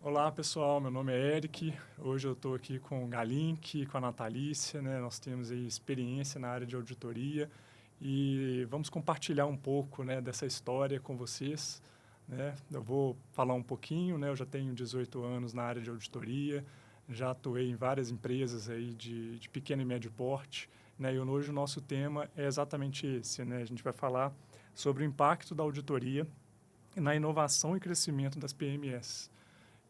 Olá, pessoal. Meu nome é Eric. Hoje eu estou aqui com o Galink, com a Natalícia, né? Nós temos aí experiência na área de auditoria e vamos compartilhar um pouco, né, dessa história com vocês, né? Eu vou falar um pouquinho, né? Eu já tenho 18 anos na área de auditoria, já atuei em várias empresas aí de pequeno e médio porte, né? E hoje o nosso tema é exatamente esse, né? A gente vai falar sobre o impacto da auditoria na inovação e crescimento das PMEs.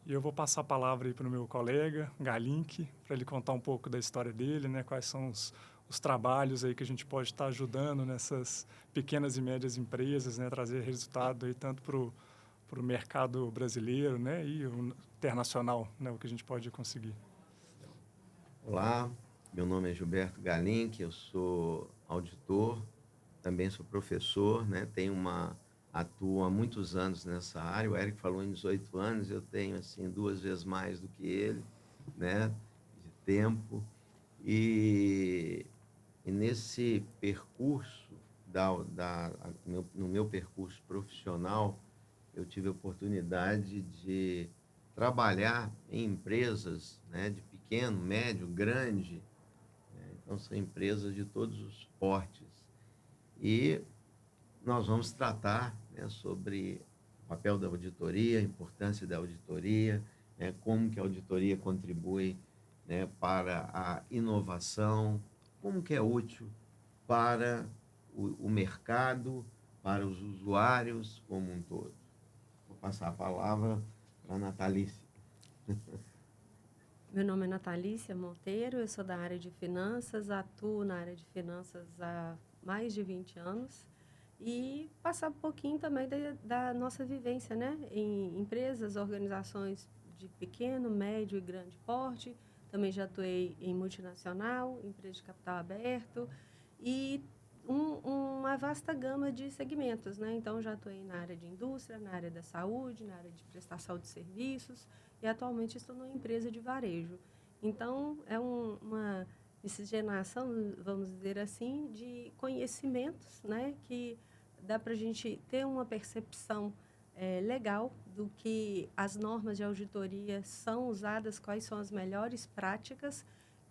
E eu vou passar a palavra aí para o meu colega, Galink, para ele contar um pouco da história dele, né? Quais são os trabalhos aí que a gente pode estar ajudando nessas pequenas e médias empresas, né? Trazer resultado aí tanto para o mercado brasileiro, né? E o internacional, né? O que a gente pode conseguir. Olá, meu nome é Gilberto Galink, eu sou auditor, também sou professor, né? Atuo há muitos anos nessa área. O Eric falou em 18 anos, eu tenho assim 2 vezes mais do que ele, né? De tempo. E, e nesse percurso no meu percurso profissional, eu tive a oportunidade de trabalhar em empresas, né, de pequeno, médio, grande, né? Então são empresas de todos os portes. E nós vamos tratar, né, sobre o papel da auditoria, a importância da auditoria, né, como que a auditoria contribui, né, para a inovação, como que é útil para o mercado, para os usuários como um todo. Vou passar a palavra para a Natalícia. Meu nome é Natalícia Monteiro, eu sou da área de finanças, atuo na área de finanças há mais de 20 anos e passar um pouquinho também da nossa vivência, né? Em empresas, organizações de pequeno, médio e grande porte. Também já atuei em multinacional, empresa de capital aberto e uma vasta gama de segmentos, né? Então, já atuei na área de indústria, na área da saúde, na área de prestação de serviços e atualmente estou numa empresa de varejo. Então, é uma miscigenação, vamos dizer assim, de conhecimentos, né? Que dá para a gente ter uma percepção legal do que as normas de auditoria são usadas, quais são as melhores práticas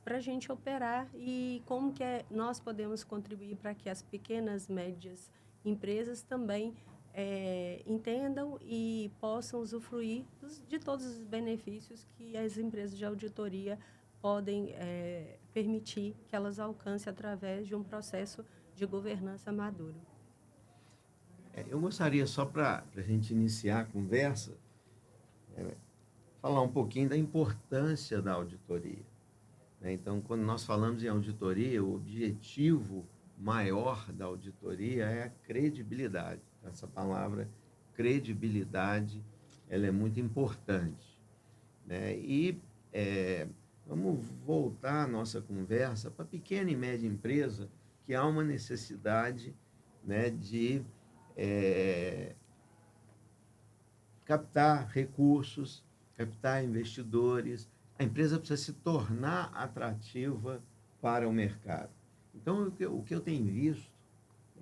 para a gente operar e como que nós podemos contribuir para que as pequenas, médias empresas também entendam e possam usufruir de todos os benefícios que as empresas de auditoria podem permitir que elas alcancem através de um processo de governança maduro. Eu gostaria, só para a gente iniciar a conversa, falar um pouquinho da importância da auditoria, né? Então, quando nós falamos em auditoria, o objetivo maior da auditoria é a credibilidade. Essa palavra credibilidade, ela é muito importante, né? Vamos voltar a nossa conversa para a pequena e média empresa, que há uma necessidade, né, de é, captar recursos, captar investidores. A empresa precisa se tornar atrativa para o mercado. Então, o que eu tenho visto,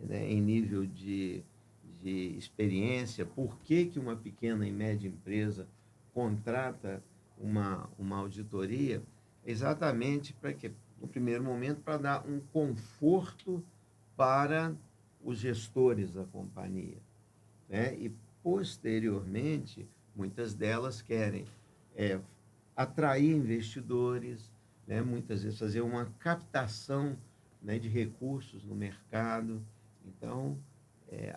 né, em nível de experiência, por que uma pequena e média empresa contrata uma auditoria, exatamente para que, no primeiro momento, para dar um conforto para os gestores da companhia, né? E, posteriormente, muitas delas querem é, atrair investidores, né? Muitas vezes fazer uma captação, né, de recursos no mercado. Então,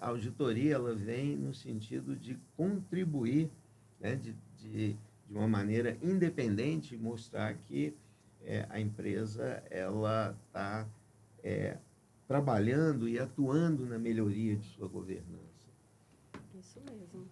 a auditoria ela vem no sentido de contribuir, né, de uma maneira independente, mostrar que a empresa ela está trabalhando e atuando na melhoria de sua governança. Isso mesmo.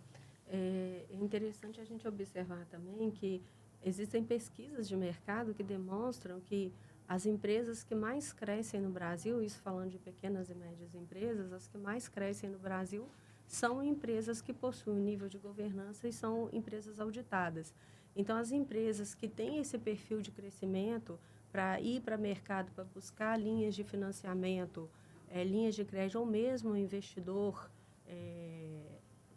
É interessante a gente observar também que existem pesquisas de mercado que demonstram que as empresas que mais crescem no Brasil, isso falando de pequenas e médias empresas, as que mais crescem no Brasil são empresas que possuem nível de governança e são empresas auditadas. Então, as empresas que têm esse perfil de crescimento para ir para o mercado, para buscar linhas de financiamento, linhas de crédito ou mesmo investidor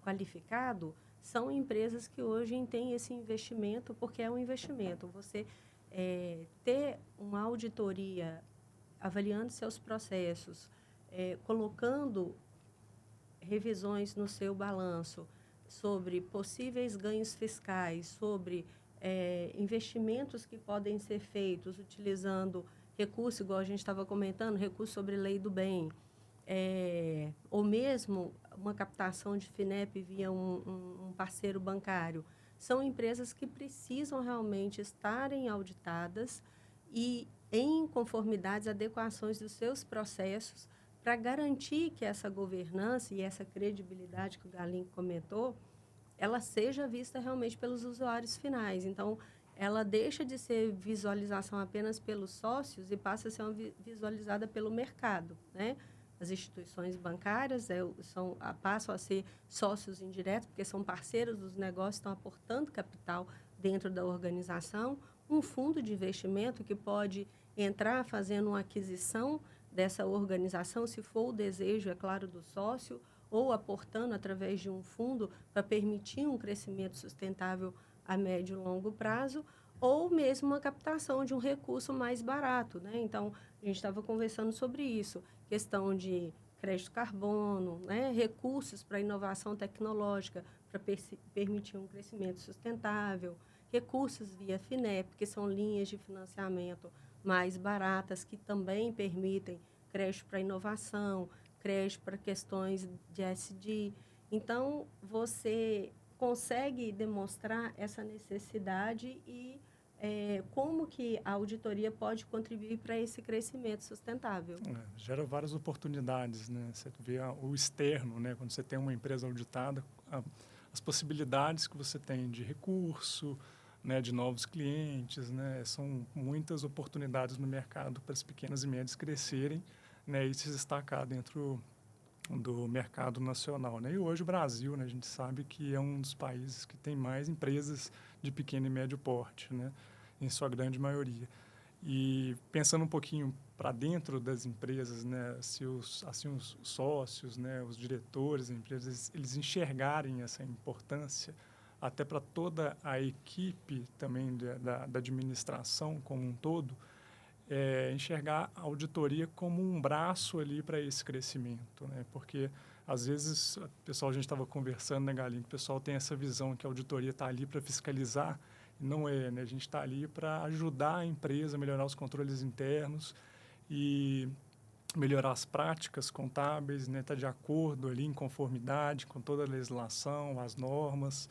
qualificado, são empresas que hoje têm esse investimento, porque é um investimento. Você ter uma auditoria avaliando seus processos, colocando revisões no seu balanço sobre possíveis ganhos fiscais, sobre investimentos que podem ser feitos utilizando recurso, igual a gente estava comentando, recurso sobre lei do bem, ou mesmo uma captação de FINEP via um parceiro bancário. São empresas que precisam realmente estarem auditadas e em conformidades, adequações dos seus processos para garantir que essa governança e essa credibilidade que o Galim comentou, ela seja vista realmente pelos usuários finais. Então, ela deixa de ser visualização apenas pelos sócios e passa a ser visualizada pelo mercado, né? As instituições bancárias passam a ser sócios indiretos, porque são parceiros dos negócios, estão aportando capital dentro da organização. Um fundo de investimento que pode entrar fazendo uma aquisição dessa organização, se for o desejo, é claro, do sócio, ou aportando através de um fundo para permitir um crescimento sustentável a médio e longo prazo, ou mesmo uma captação de um recurso mais barato, né? Então, a gente estava conversando sobre isso, questão de crédito carbono, né? Recursos para inovação tecnológica, para permitir um crescimento sustentável, recursos via FINEP, que são linhas de financiamento mais baratas, que também permitem crédito para inovação, crédito para questões de ESG. Então, você consegue demonstrar essa necessidade e como que a auditoria pode contribuir para esse crescimento sustentável. Gera várias oportunidades, né? Você vê o externo, né? Quando você tem uma empresa auditada, as possibilidades que você tem de recurso, né, de novos clientes, né? São muitas oportunidades no mercado para as pequenas e médias crescerem, né, e se destacar dentro do mercado nacional, né? E hoje o Brasil, né, a gente sabe que é um dos países que tem mais empresas de pequeno e médio porte, né, em sua grande maioria. E pensando um pouquinho para dentro das empresas, né, se os sócios, né, os diretores das empresas, eles enxergarem essa importância até para toda a equipe também da administração como um todo, enxergar a auditoria como um braço ali para esse crescimento, né? Porque às vezes a gente estava conversando, né, Galinho, que o pessoal tem essa visão que a auditoria está ali para fiscalizar, e não é, né? A gente está ali para ajudar a empresa a melhorar os controles internos e melhorar as práticas contábeis, né? Tá de acordo ali, em conformidade com toda a legislação, as normas,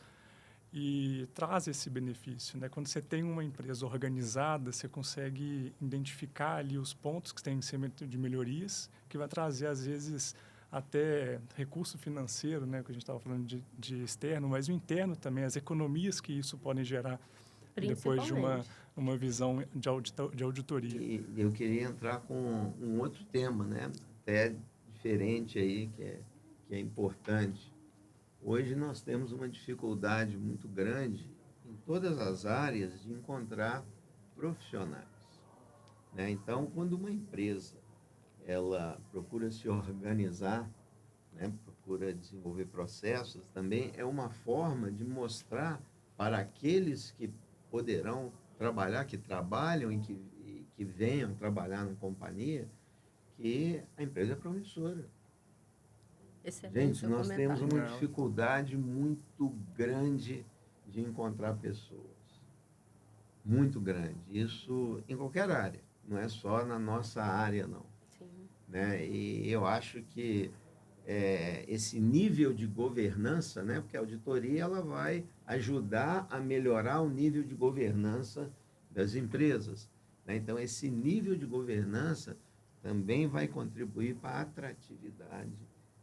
e traz esse benefício, né? Quando você tem uma empresa organizada, você consegue identificar ali os pontos que têm que ser de melhorias, que vai trazer, às vezes, até recurso financeiro, né? Que a gente estava falando de externo, mas o interno também, as economias que isso pode gerar depois de uma visão de auditoria. E eu queria entrar com um outro tema, né? Até diferente aí, que é importante. Hoje nós temos uma dificuldade muito grande em todas as áreas de encontrar profissionais, né? Então, quando uma empresa ela procura se organizar, né, procura desenvolver processos, também é uma forma de mostrar para aqueles que poderão trabalhar, que trabalham e que venham trabalhar na companhia, que a empresa é promissora. Gente, nós temos uma dificuldade muito grande de encontrar pessoas. Muito grande. Isso em qualquer área, não é só na nossa área, não. Sim. Né? E eu acho que esse nível de governança, né? Porque a auditoria ela vai ajudar a melhorar o nível de governança das empresas, né? Então, esse nível de governança também vai contribuir para a atratividade,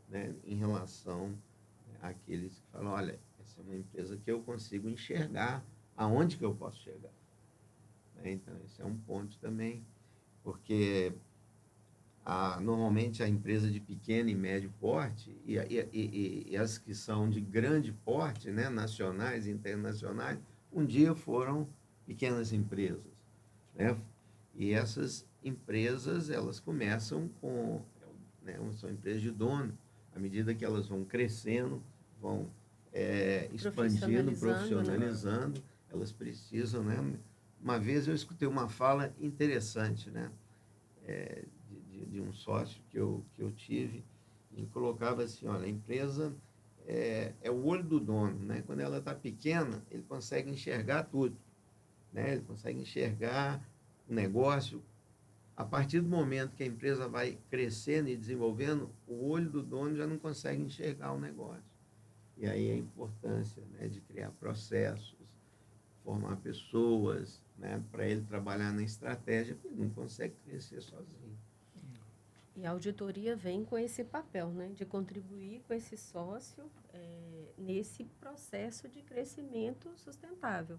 né, em relação àqueles que falam, olha, essa é uma empresa que eu consigo enxergar aonde que eu posso chegar. Né? Então, esse é um ponto também, porque normalmente a empresa de pequeno e médio porte e as que são de grande porte, né, nacionais e internacionais, um dia foram pequenas empresas, né? E essas empresas, elas começam com, né, são empresas de dono. À medida que elas vão crescendo, vão expandindo, Profissionalizando, profissionalizando, elas precisam, né? Uma vez eu escutei uma fala interessante, né? De um sócio que eu tive, ele colocava assim, olha, a empresa é o olho do dono, né? Quando ela está pequena, ele consegue enxergar tudo, né? Ele consegue enxergar o negócio. A partir do momento que a empresa vai crescendo e desenvolvendo, o olho do dono já não consegue enxergar o negócio. E aí a importância, né, de criar processos, formar pessoas, né, para ele trabalhar na estratégia, porque ele não consegue crescer sozinho. E a auditoria vem com esse papel, né, de contribuir com esse sócio nesse processo de crescimento sustentável,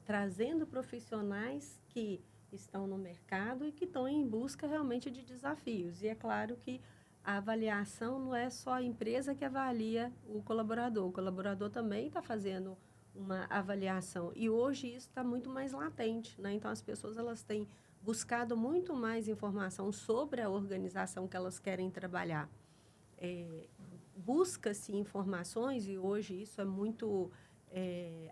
trazendo profissionais que estão no mercado e que estão em busca realmente de desafios. E é claro que a avaliação não é só a empresa que avalia o colaborador também está fazendo uma avaliação. E hoje isso está muito mais latente, né? Então, as pessoas elas têm buscado muito mais informação sobre a organização que elas querem trabalhar. Busca-se informações, e hoje isso é muito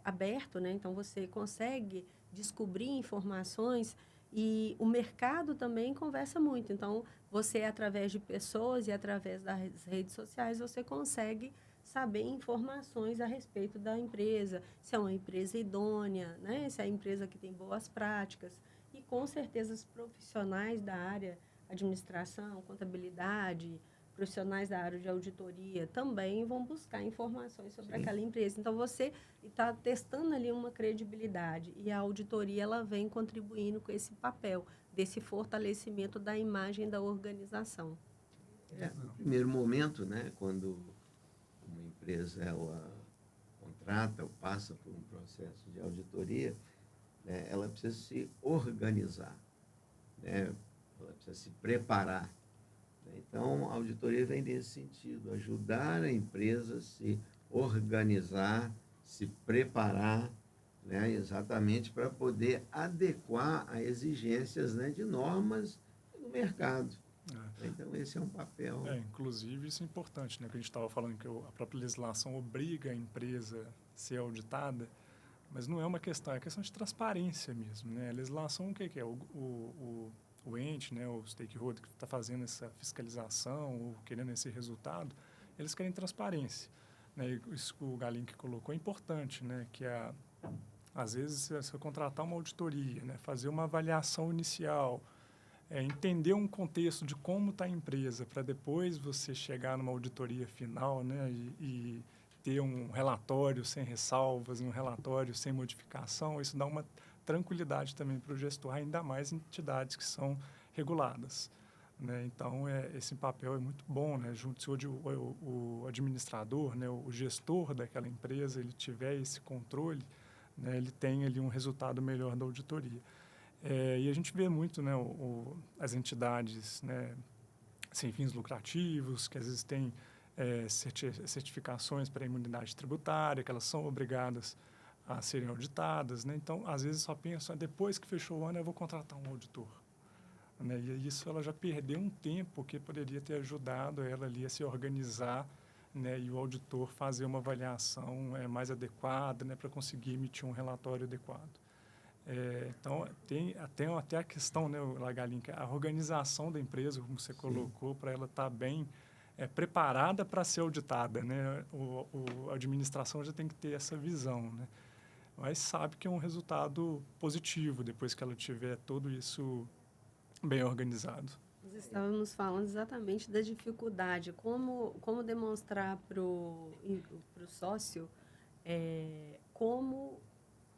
aberto, né? Então, você consegue descobrir informações e o mercado também conversa muito. Então, você, através de pessoas e através das redes sociais, você consegue saber informações a respeito da empresa, se é uma empresa idônea, né? Se é a empresa que tem boas práticas. E, com certeza, os profissionais da área, administração, contabilidade, profissionais da área de auditoria também vão buscar informações sobre aquela empresa. Então, você está testando ali uma credibilidade e a auditoria ela vem contribuindo com esse papel desse fortalecimento da imagem da organização. No primeiro momento, né, quando uma empresa ela contrata ou passa por um processo de auditoria, né, ela precisa se organizar, né, ela precisa se preparar. Então, a auditoria vem nesse sentido, ajudar a empresa a se organizar, se preparar, né, exatamente para poder adequar a exigências, né, de normas do mercado. Então, esse é um papel. Inclusive, isso é importante, né? Que a gente estava falando que a própria legislação obriga a empresa a ser auditada, mas não é uma questão, é questão de transparência mesmo, né? A legislação, o que é? O ente, né, o stakeholder que está fazendo essa fiscalização ou querendo esse resultado, eles querem transparência, né? Isso que o Galim que colocou é importante, né? Que às vezes você contratar uma auditoria, né, fazer uma avaliação inicial, entender um contexto de como está a empresa para depois você chegar numa auditoria final, né, e ter um relatório sem ressalvas, um relatório sem modificação, isso dá uma tranquilidade também para o gestor, ainda mais em entidades que são reguladas, né? Então, esse papel é muito bom, né? Junto se o administrador, né, o gestor daquela empresa, ele tiver esse controle, né, ele tem ali um resultado melhor da auditoria. E a gente vê muito, né, as entidades, né, sem fins lucrativos, que às vezes têm certificações para a imunidade tributária, que elas são obrigadas a serem auditadas, né? Então, às vezes só pensa, depois que fechou o ano, eu vou contratar um auditor, né? E isso ela já perdeu um tempo que poderia ter ajudado ela ali a se organizar, né? E o auditor fazer uma avaliação mais adequada, né? Para conseguir emitir um relatório adequado. Então, tem até a questão, né, Galim, a organização da empresa, como você colocou, para ela estar bem preparada para ser auditada, né? A administração já tem que ter essa visão, né? Mas sabe que é um resultado positivo depois que ela tiver tudo isso bem organizado. Nós estávamos falando exatamente da dificuldade, como demonstrar para o sócio como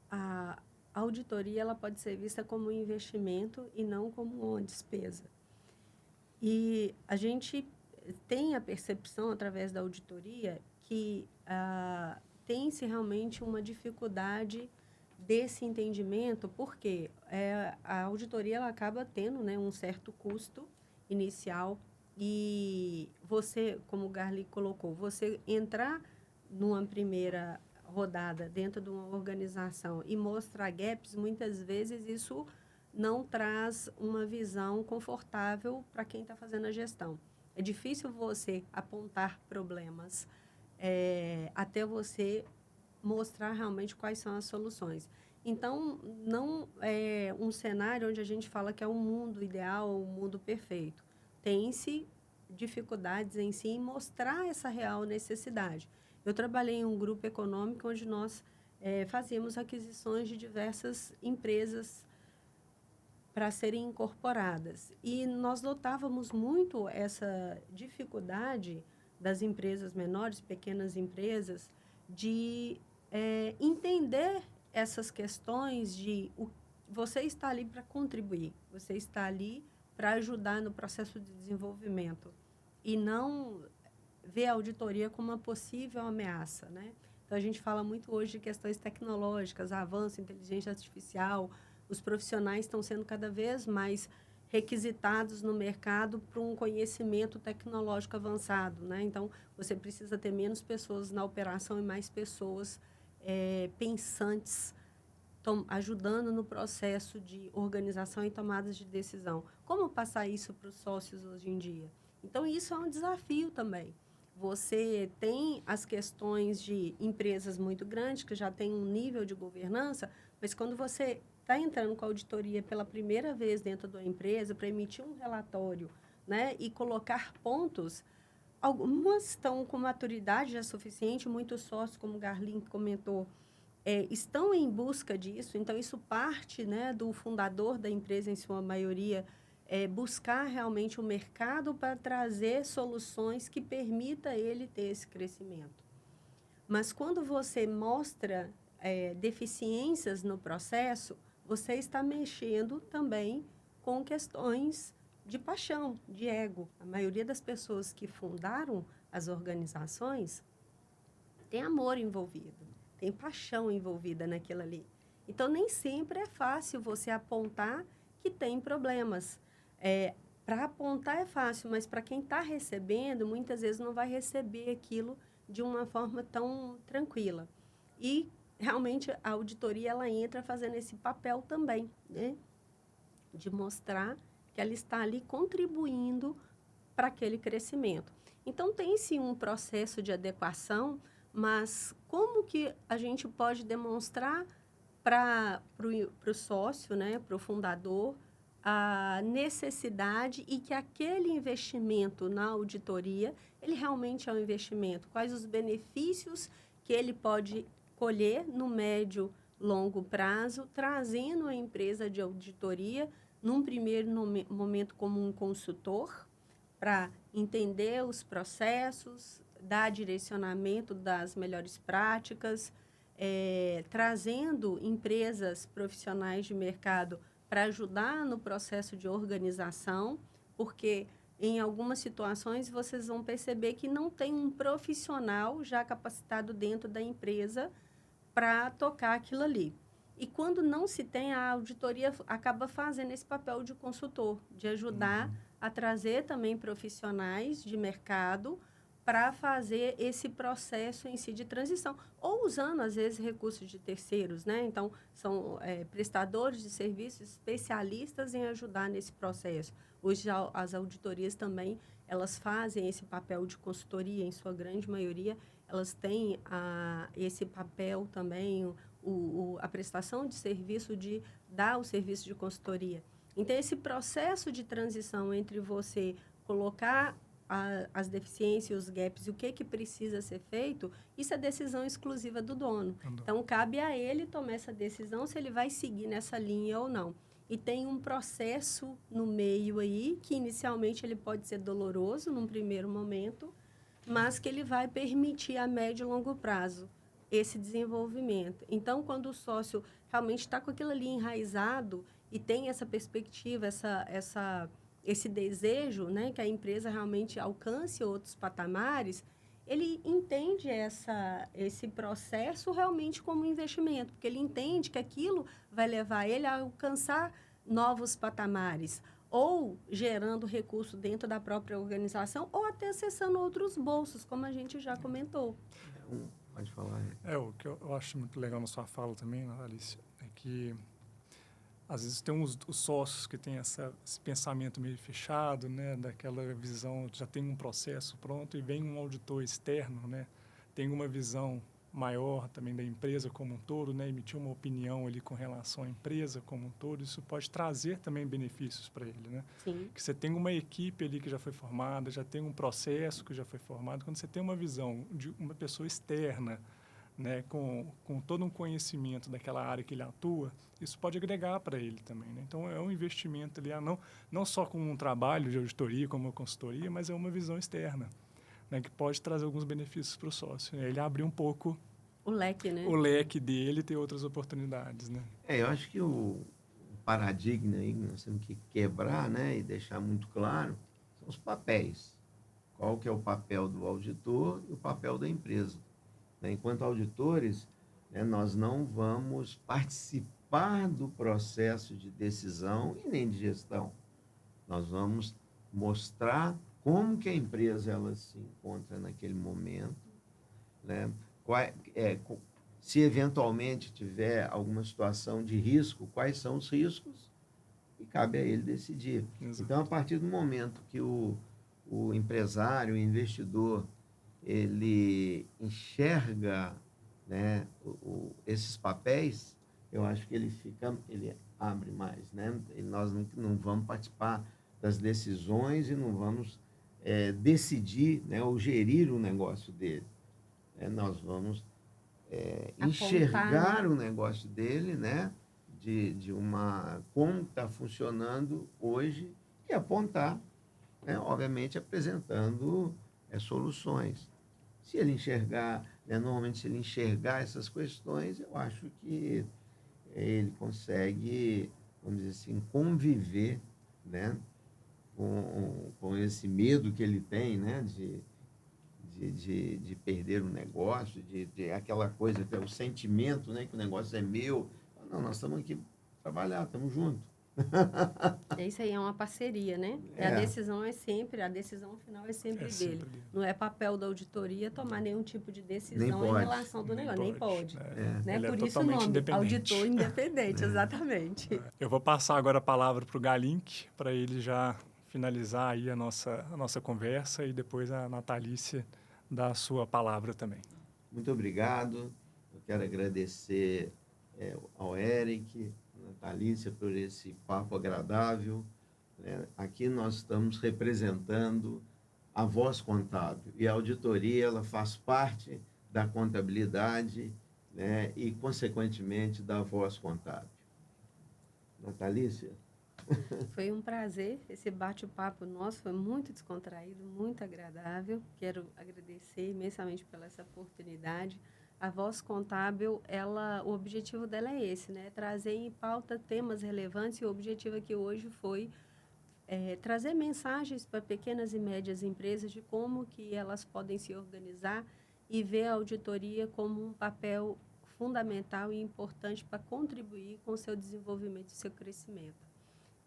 a auditoria ela pode ser vista como um investimento e não como uma despesa. E a gente tem a percepção, através da auditoria, que tem-se realmente uma dificuldade desse entendimento, porque a auditoria ela acaba tendo, né, um certo custo inicial e você, como o Garli colocou, você entrar numa primeira rodada dentro de uma organização e mostrar gaps, muitas vezes isso não traz uma visão confortável para quem está fazendo a gestão. É difícil você apontar problemas até você mostrar realmente quais são as soluções. Então, não é um cenário onde a gente fala que é um mundo ideal, um mundo perfeito. Tem-se dificuldades em si em mostrar essa real necessidade. Eu trabalhei em um grupo econômico onde nós fazíamos aquisições de diversas empresas para serem incorporadas. E nós notávamos muito essa dificuldade das empresas menores, pequenas empresas, de entender essas questões de você está ali para contribuir, você está ali para ajudar no processo de desenvolvimento e não ver a auditoria como uma possível ameaça, né? Então, a gente fala muito hoje de questões tecnológicas, avanço, inteligência artificial, os profissionais estão sendo cada vez mais requisitados no mercado para um conhecimento tecnológico avançado, né? Então, você precisa ter menos pessoas na operação e mais pessoas pensantes ajudando no processo de organização e tomadas de decisão. Como passar isso para os sócios hoje em dia? Então, isso é um desafio também. Você tem as questões de empresas muito grandes, que já têm um nível de governança, mas quando você está entrando com a auditoria pela primeira vez dentro da empresa para emitir um relatório, né, e colocar pontos, algumas estão com maturidade já suficiente, muitos sócios, como o Garlin comentou, estão em busca disso. Então, isso parte, né, do fundador da empresa, em sua maioria, buscar realmente o mercado para trazer soluções que permita ele ter esse crescimento. Mas quando você mostra deficiências no processo, você está mexendo também com questões de paixão, de ego. A maioria das pessoas que fundaram as organizações tem amor envolvido, tem paixão envolvida naquilo ali. Então, nem sempre é fácil você apontar que tem problemas. Para apontar é fácil, mas para quem está recebendo, muitas vezes não vai receber aquilo de uma forma tão tranquila. E, realmente, a auditoria ela entra fazendo esse papel também, né? De mostrar que ela está ali contribuindo para aquele crescimento. Então, tem-se um processo de adequação, mas como que a gente pode demonstrar para o sócio, né, para o fundador, a necessidade e que aquele investimento na auditoria, ele realmente é um investimento? Quais os benefícios que ele pode colher no médio, longo prazo, trazendo a empresa de auditoria, num primeiro momento, como um consultor, para entender os processos, dar direcionamento das melhores práticas, trazendo empresas profissionais de mercado para ajudar no processo de organização, porque em algumas situações vocês vão perceber que não tem um profissional já capacitado dentro da empresa para tocar aquilo ali. E quando não se tem, a auditoria acaba fazendo esse papel de consultor, de ajudar a trazer também profissionais de mercado para fazer esse processo em si de transição, ou usando, às vezes, recursos de terceiros, né? Então, são prestadores de serviços especialistas em ajudar nesse processo. Hoje, as auditorias também, elas fazem esse papel de consultoria, em sua grande maioria, elas têm esse papel também, a prestação de serviço, de dar o serviço de consultoria. Então, esse processo de transição entre você colocar as deficiências, os gaps e o que precisa ser feito, isso é decisão exclusiva do dono. Então, cabe a ele tomar essa decisão se ele vai seguir nessa linha ou não. E tem um processo no meio aí, que inicialmente ele pode ser doloroso num primeiro momento, mas que ele vai permitir a médio e longo prazo esse desenvolvimento. Então, quando o sócio realmente está com aquilo ali enraizado e tem essa perspectiva, esse desejo, né, que a empresa realmente alcance outros patamares, ele entende esse processo realmente como um investimento, porque ele entende que aquilo vai levar ele a alcançar novos patamares, ou gerando recurso dentro da própria organização, ou até acessando outros bolsos, como a gente já comentou. Pode falar. O que eu acho muito legal na sua fala também, Alice, é que às vezes tem os sócios que têm esse pensamento meio fechado, né, daquela visão, já tem um processo pronto e vem um auditor externo, né, tem uma visão maior também da empresa como um todo, né, emitir uma opinião ali com relação à empresa como um todo, isso pode trazer também benefícios para ele, né? Sim. Que você tem uma equipe ali que já foi formada, já tem um processo que já foi formado, quando você tem uma visão de uma pessoa externa, né, com todo um conhecimento daquela área que ele atua, isso pode agregar para ele também, né? Então, é um investimento ali, não só com um trabalho de auditoria, como uma consultoria, mas é uma visão externa, né, que pode trazer alguns benefícios para o sócio. Ele abre um pouco O leque, né? o leque dele e ter outras oportunidades, né? Eu acho que o paradigma aí que nós temos que quebrar, né, e deixar muito claro, são os papéis. Qual que é o papel do auditor e o papel da empresa, né? Enquanto auditores, né, nós não vamos participar do processo de decisão e nem de gestão. Nós vamos mostrar como que a empresa ela se encontra naquele momento, né? Se eventualmente tiver alguma situação de risco, quais são os riscos e cabe a ele decidir. Exato. Então, a partir do momento que o empresário, o investidor, ele enxerga, né, esses papéis, eu acho que ele abre mais, né? E nós não vamos participar das decisões e não vamos decidir, né, ou gerir o negócio dele. Nós vamos enxergar o negócio dele, né, como está funcionando hoje e apontar, né, obviamente apresentando soluções. Se ele enxergar, né, normalmente se ele enxergar essas questões, eu acho que ele consegue, vamos dizer assim, conviver, né, com esse medo que ele tem, né, de perder o negócio, de aquela coisa, que é o sentimento, né, que o negócio é meu. Não, nós estamos aqui para trabalhar, estamos juntos. Isso aí é uma parceria, né? A decisão final é sempre dele. Não é papel da auditoria tomar nenhum tipo de decisão em relação do negócio. Nem pode. Né? Por isso o nome, auditor independente, exatamente. Eu vou passar agora a palavra para o Galink, para ele já finalizar aí a nossa conversa e depois a Natalícia dá a sua palavra também. Muito obrigado. Eu quero agradecer ao Eric, a Natalícia, por esse papo agradável. Aqui nós estamos representando a Voz Contábil e a auditoria ela faz parte da contabilidade, né, e, consequentemente, da Voz Contábil. Natalícia? Foi um prazer, esse bate-papo nosso foi muito descontraído, muito agradável. Quero agradecer imensamente pela essa oportunidade. A Voz Contábil, o objetivo dela é esse, né? Trazer em pauta temas relevantes, e o objetivo aqui hoje foi trazer mensagens para pequenas e médias empresas de como que elas podem se organizar e ver a auditoria como um papel fundamental e importante para contribuir com o seu desenvolvimento e seu crescimento.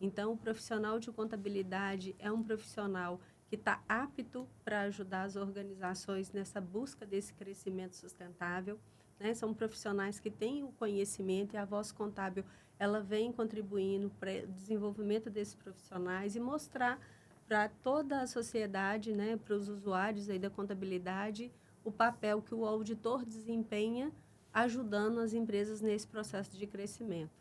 Então, o profissional de contabilidade é um profissional que está apto para ajudar as organizações nessa busca desse crescimento sustentável, né? São profissionais que têm o conhecimento, e a Voz Contábil ela vem contribuindo para o desenvolvimento desses profissionais e mostrar para toda a sociedade, né, para os usuários aí da contabilidade, o papel que o auditor desempenha ajudando as empresas nesse processo de crescimento.